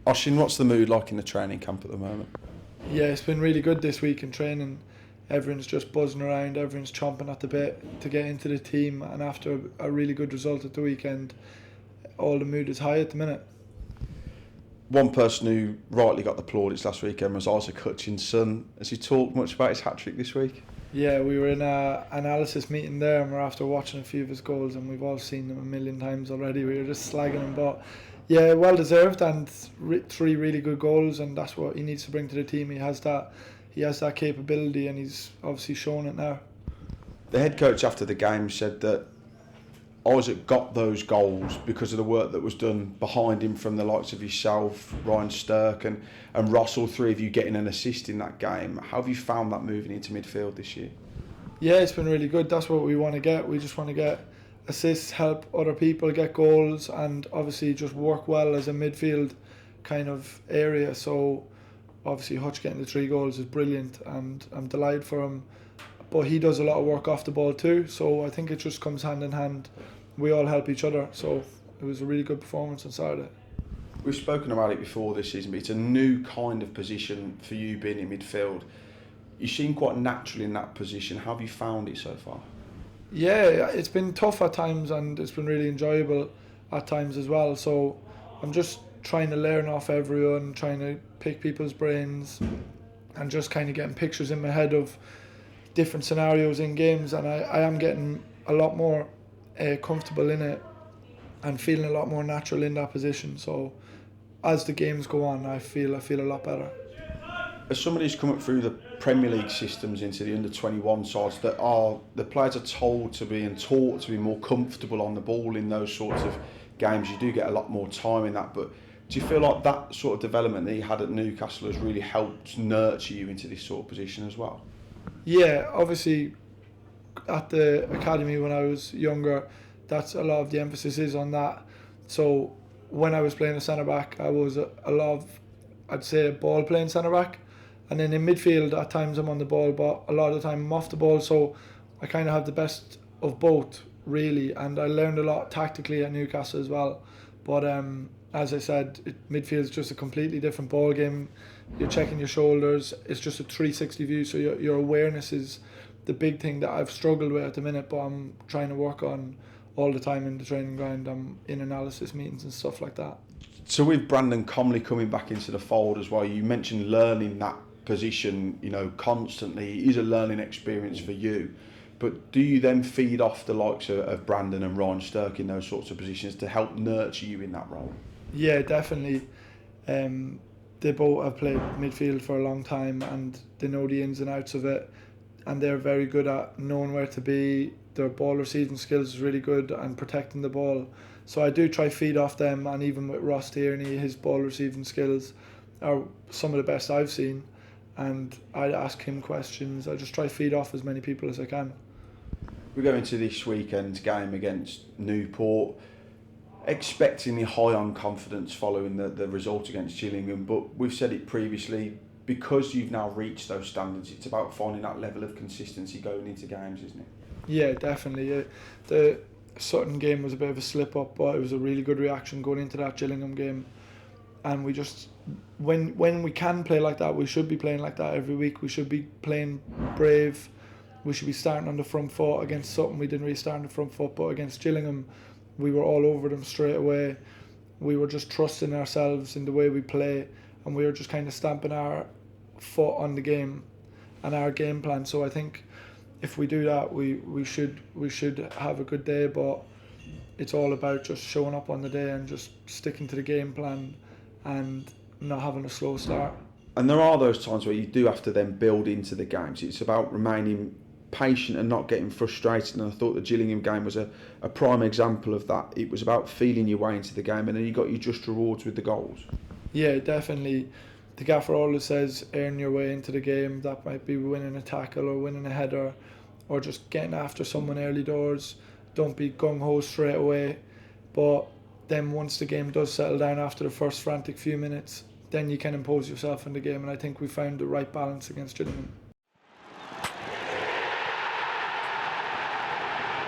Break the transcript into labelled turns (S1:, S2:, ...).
S1: Oisin, what's the mood like in the training camp at the moment?
S2: Yeah, it's been really good this week in training. Everyone's just buzzing around, everyone's chomping at the bit to get into the team, and after a really good result at the weekend, all the mood is high at the minute.
S1: One person who rightly got the plaudits last weekend was Isaac Hutchins's son. Has he talked much about his hat-trick this week?
S2: Yeah, we were in an analysis meeting there and we're after watching a few of his goals, and we've all seen them a million times already. We were just slagging him, but yeah, well deserved, and 3 really good goals, and that's what he needs to bring to the team. He has that capability, and he's obviously shown it now.
S1: The head coach after the game said that Isaac got those goals because of the work that was done behind him from the likes of yourself, Ryan Stirk and Ross, all 3 of you getting an assist in that game. How have you found that moving into midfield this year?
S2: Yeah, it's been really good. That's what we want to get. We just want to get assists, help other people get goals, and obviously just work well as a midfield kind of area. So obviously Hutch getting the 3 goals is brilliant, and I'm delighted for him. But he does a lot of work off the ball too, so I think it just comes hand in hand. We all help each other, so it was a really good performance on Saturday.
S1: We've spoken about it before this season, but it's a new kind of position for you being in midfield. You seem quite natural in that position. How have you found it so far?
S2: Yeah, it's been tough at times and it's been really enjoyable at times as well. So I'm just trying to learn off everyone, trying to pick people's brains and just kind of getting pictures in my head of different scenarios in games, and I am getting a lot more comfortable in it and feeling a lot more natural in that position. So as the games go on, I feel a lot better.
S1: As somebody who's come up through the Premier League systems into the under-21 sides, the players are told to be and taught to be more comfortable on the ball in those sorts of games. You do get a lot more time in that, but do you feel like that sort of development that you had at Newcastle has really helped nurture you into this sort of position as well?
S2: Yeah, obviously at the academy when I was younger, that's a lot of the emphasis is on that. So when I was playing a centre back, I was a lot of, I'd say, a ball playing centre back, and then in midfield at times I'm on the ball, but a lot of the time I'm off the ball. So I kind of have the best of both really, and I learned a lot tactically at Newcastle as well. But as I said, midfield is just a completely different ball game. You're checking your shoulders. It's just a 360 view, so your awareness is the big thing that I've struggled with at the minute, but I'm trying to work on all the time in the training ground. I'm in analysis meetings and stuff like that.
S1: So with Brandon Comley coming back into the fold as well, you mentioned learning that position, constantly. It is a learning experience for you. But do you then feed off the likes of Brandon and Ryan Stirk in those sorts of positions to help nurture you in that role?
S2: Yeah, definitely. They both have played midfield for a long time and they know the ins and outs of it, and they're very good at knowing where to be. Their ball receiving skills is really good and protecting the ball. So I do try feed off them, and even with Ross Tierney, his ball receiving skills are some of the best I've seen, and I ask him questions. I just try feed off as many people as I can.
S1: We go into this weekend's game against Newport expecting high on confidence following the result against Gillingham, but we've said it previously, because you've now reached those standards, it's about finding that level of consistency going into games, isn't it?
S2: Yeah, definitely. The Sutton game was a bit of a slip up, but it was a really good reaction going into that Gillingham game, and we just, when we can play like that, we should be playing like that every week. We should be playing brave. We should be starting on the front foot. Against Sutton, we didn't really start on the front foot, but against Gillingham, we were all over them straight away. We were just trusting ourselves in the way we play, and we were just kind of stamping our foot on the game and our game plan. So I think if we do that, we should have a good day, but it's all about just showing up on the day and just sticking to the game plan and not having a slow start.
S1: And there are those times where you do have to then build into the games. It's about remaining patient and not getting frustrated, and I thought the Gillingham game was a prime example of that. It was about feeling your way into the game, and then you got your just rewards with the goals.
S2: Yeah, definitely. The gaffer always says earn your way into the game. That might be winning a tackle or winning a header or just getting after someone early doors. Don't be gung-ho straight away, but then once the game does settle down after the first frantic few minutes, then you can impose yourself in the game, and I think we found the right balance against Gillingham.